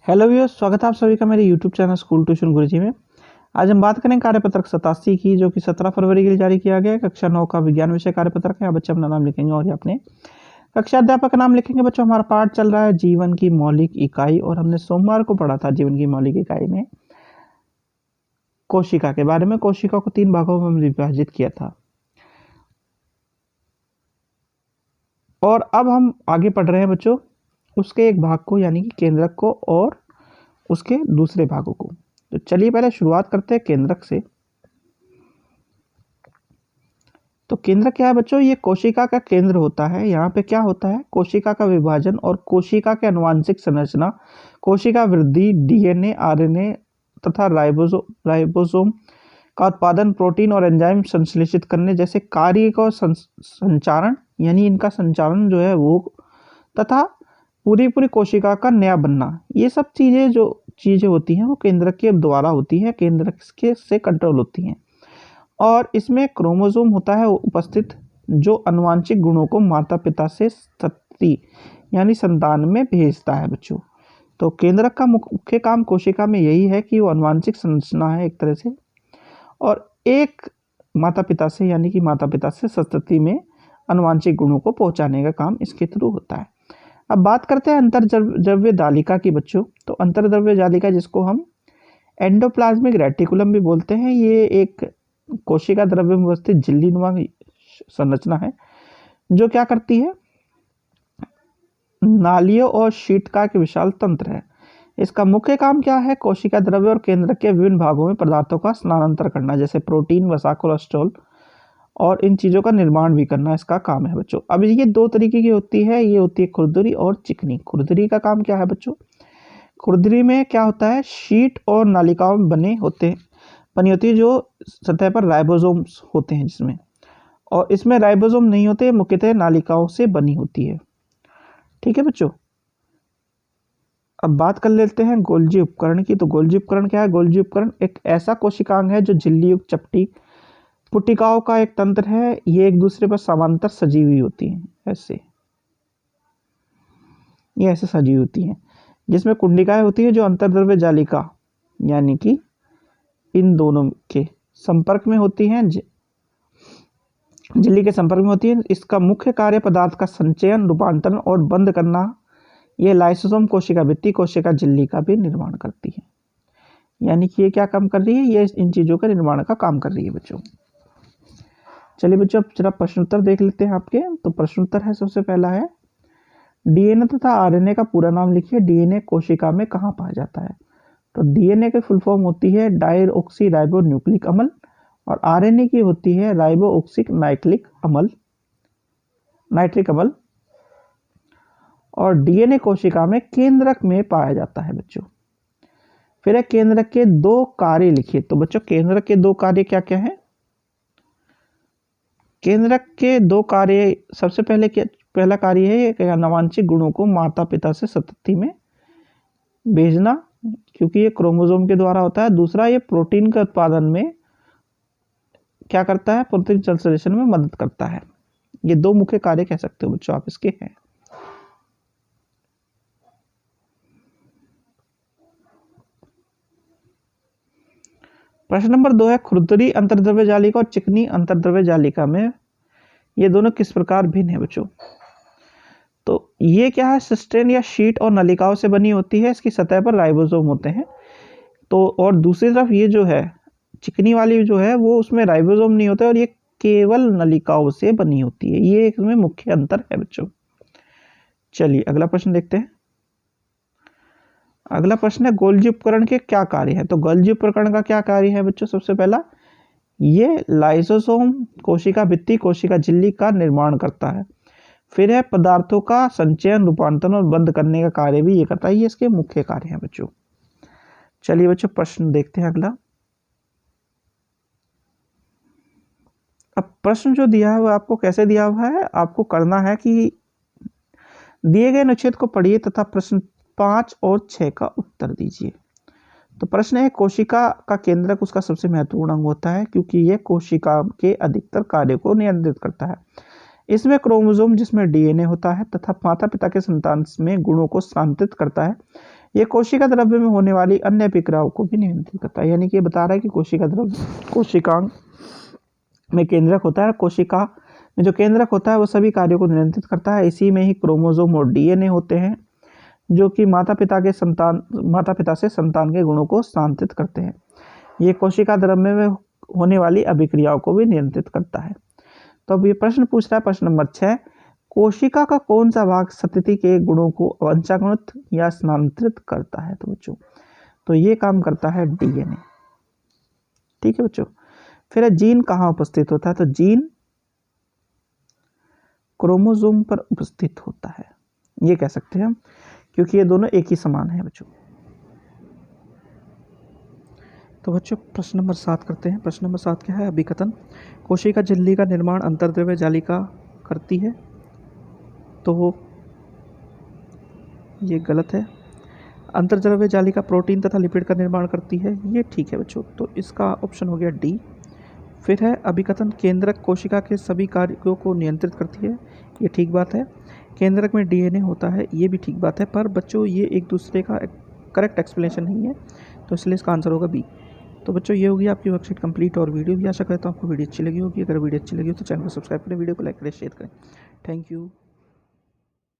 Hello viewers, स्वागत है आप सभी का मेरे यूट्यूब चैनल स्कूल ट्यूशन गुरुजी में। आज हम बात करें कार्यपत्रक 87 की, जो कि 17 फरवरी के लिए जारी किया गया है। कक्षा 9 का विज्ञान विषय कार्यपत्रक है। यहाँ बच्चे अपना नाम लिखेंगे और ये अपने कक्षा अध्यापक का नाम लिखेंगे। बच्चों, हमारा पाठ चल रहा है जीवन की मौलिक इकाई, और हमने सोमवार को पढ़ा था जीवन की मौलिक इकाई में कोशिका के बारे में। कोशिका को 3 भागों में विभाजित किया था, और अब हम आगे पढ़ रहे हैं बच्चों उसके एक भाग को, यानी कि केंद्रक को, और उसके दूसरे भागों को। तो चलिए पहले शुरुआत करते हैं केंद्रक से। तो केंद्रक क्या है बच्चों? ये कोशिका का केंद्र होता है। यहाँ पे क्या होता है? कोशिका का विभाजन और कोशिका के आनुवंशिक संरचना, कोशिका वृद्धि, डीएनए, आरएनए तथा राइबोसोम का उत्पादन, प्रोटीन और एंजाइम संश्लेषित करने जैसे कार्य का संचारण, यानी इनका संचालन जो है वो, तथा पूरी कोशिका का नया बनना, ये सब चीजें होती हैं वो केंद्रक के द्वारा होती है, केंद्रक के से कंट्रोल होती हैं। और इसमें क्रोमोसोम होता है उपस्थित, जो आनुवंशिक गुणों को माता पिता से संतति यानी संतान में भेजता है बच्चों। तो केंद्रक का मुख्य काम कोशिका में यही है कि वो आनुवंशिक संरचना है एक तरह से, और एक माता पिता से, यानी कि माता पिता से संतति में आनुवंशिक गुणों को पहुंचाने का काम इसके थ्रू होता है। अब बात करते हैं अंतर्द्रव्य जालिका की बच्चों। तो अंतर्द्रव्य जालिका, जिसको हम एंडोप्लाज्मिक रेटिकुलम भी बोलते हैं, ये एक कोशिका द्रव्य में अवस्थित झिल्लीनुमा संरचना है, जो क्या करती है? नालियों और शीतका के विशाल तंत्र है। इसका मुख्य काम क्या है? कोशिका द्रव्य और केंद्रक के विभिन्न भागों में पदार्थों का स्थानांतरण करना, जैसे प्रोटीन, वसा, कोलेस्ट्रॉल, और इन चीज़ों का निर्माण भी करना इसका काम है बच्चों। अब ये 2 तरीके की होती है, ये होती है खुरदरी और चिकनी। खुरदरी का काम क्या है बच्चों? खुरदरी में क्या होता है? शीट और नालिकाओं में बनी होती है, जो सतह पर राइबोसोम्स होते हैं जिसमें, और इसमें राइबोसोम नहीं होते, मुख्यतः नालिकाओं से बनी होती है। ठीक है बच्चों। अब बात कर लेते हैं गोल्जी उपकरण की। तो गोल्जी उपकरण क्या है? गोल्जी उपकरण एक ऐसा कोशिकांग है जो झिल्ली युक्त चपटी पुटिकाओं का एक तंत्र है। ये एक दूसरे पर समांतर सजी हुई होती हैं, ये ऐसे सजी होती हैं, जिसमें कुंडिकाएं होती हैं जो अंतर्द्रव्य जालिका, यानी कि इन दोनों के संपर्क में होती हैं, झिल्ली के संपर्क में होती है। इसका मुख्य कार्य पदार्थ का संचयन, रूपांतरण और बंद करना। ये लाइसोसोम कोशिका भित्ति, कोशिका झिल्ली का भी निर्माण करती है, यानी कि ये क्या काम कर रही है? ये इन चीजों का निर्माण का काम कर रही है बच्चों। चलिए बच्चों, अब जरा प्रश्नोत्तर देख लेते हैं आपके। तो प्रश्नोत्तर है, सबसे पहला है, डीएनए तथा आरएनए का पूरा नाम लिखिए। डीएनए कोशिका में कहाँ पाया जाता है? तो डीएनए की फुल फॉर्म होती है डायऑक्सी राइबो न्यूक्लिक अम्ल, और आरएनए की होती है राइबो ऑक्सिक नाइट्रिक अम्ल। और डीएनए कोशिका में केंद्रक में पाया जाता है बच्चों। फिर है केंद्रक के 2 कार्य लिखिए। तो बच्चों, केंद्रक के 2 कार्य क्या क्या है? केंद्रक के 2 कार्य, सबसे पहला कार्य है आनुवंशिक गुणों को माता पिता से संतति में भेजना, क्योंकि ये क्रोमोसोम के द्वारा होता है। दूसरा, ये प्रोटीन के उत्पादन में क्या करता है? प्रोटीन संश्लेषण में मदद करता है। ये 2 मुख्य कार्य कह सकते हो बच्चों आप इसके हैं। प्रश्न नंबर 2 है, खुरदरी अंतर्द्रव्य जालिका और चिकनी अंतर्द्रव्य जालिका में ये दोनों किस प्रकार भिन्न है बच्चों? तो ये क्या है? सिस्टेन या शीट और नलिकाओं से बनी होती है। इसकी सतह पर राइबोसोम होते हैं। तो और दूसरी तरफ ये जो है चिकनी वाली जो है, वो उसमें राइबोसोम नहीं होते, और ये केवल नलिकाओं से बनी होती है। ये इसमें मुख्य अंतर है बच्चों। चलिए अगला प्रश्न देखते हैं। अगला प्रश्न है, गोल्जी उपकरण के क्या कार्य है? तो गोल्जी उपकरण का क्या कार्य है बच्चों? सबसे पहला, ये लाइसोसोम कोशिका भित्ति, कोशिका झिल्ली का निर्माण करता है। फिर है पदार्थों का संचयन, रूपांतरण और बंद करने का कार्य भी ये करता है। ये इसके मुख्य कार्य हैं बच्चों। चलिए बच्चों, प्रश्न देखते हैं अगला। अब प्रश्न जो दिया है वो आपको कैसे दिया हुआ है? आपको करना है कि दिए गए अनुच्छेद को पढ़िए तथा प्रश्न 5 और 6 का उत्तर दीजिए। तो प्रश्न है, कोशिका का केंद्रक उसका सबसे महत्वपूर्ण अंग होता है, क्योंकि यह कोशिका के अधिकतर कार्य को नियंत्रित करता है। इसमें क्रोमोसोम, जिसमें डीएनए होता है, तथा माता पिता के संतान में गुणों को स्थानांतरित करता है। ये कोशिका द्रव्य में होने वाली अन्य अभिक्रियाओं को भी नियंत्रित करता है। यानी कि ये बता रहा है कि कोशिका द्रव्य कोशिकांग में केंद्रक होता है, कोशिका में जो केंद्रक होता है वो सभी कार्यों को नियंत्रित करता है। इसी में ही क्रोमोसोम और डीएनए होते हैं जो कि माता पिता से संतान के गुणों को स्थानांतरित करते हैं। ये कोशिका द्रव्य में होने वाली अभिक्रियाओं को भी नियंत्रित करता है। तो अब ये प्रश्न पूछ रहा है, प्रश्न नंबर 6, कोशिका का कौन सा भाग स्थिति के गुणों को वंशानुगत या स्थानांतरित करता है? तो बच्चों तो ये काम करता है डीएनए। ठीक है बच्चों। फिर जीन कहाँ उपस्थित होता है? तो जीन क्रोमोसोम पर उपस्थित होता है, ये कह सकते हैं हम, क्योंकि ये दोनों एक ही समान है बच्चों। तो बच्चों प्रश्न नंबर 7 करते हैं। प्रश्न नंबर 7 क्या है? अभिकथन। कोशिका झिल्ली का निर्माण अंतर्द्रव्य जालिका करती है, तो ये गलत है। अंतर्द्रव्य जालिका प्रोटीन तथा लिपिड का निर्माण करती है, ये ठीक है बच्चों। तो इसका ऑप्शन हो गया डी। फिर है अभिकथन, केंद्रक कोशिका के सभी कार्यों को नियंत्रित करती है, ये ठीक बात है। केंद्रक में डीएनए होता है, ये भी ठीक बात है। पर बच्चों ये एक दूसरे का करेक्ट एक्सप्लेनेशन नहीं है, तो इसलिए इसका आंसर होगा बी। तो बच्चों ये होगी आपकी वर्कशीट कंप्लीट और वीडियो भी। आशा करता हूँ आपको वीडियो अच्छी लगी होगी। अगर वीडियो अच्छी लगी हो तो चैनल को सब्सक्राइब करें, वीडियो को लाइक करें, शेयर करें। Thank you.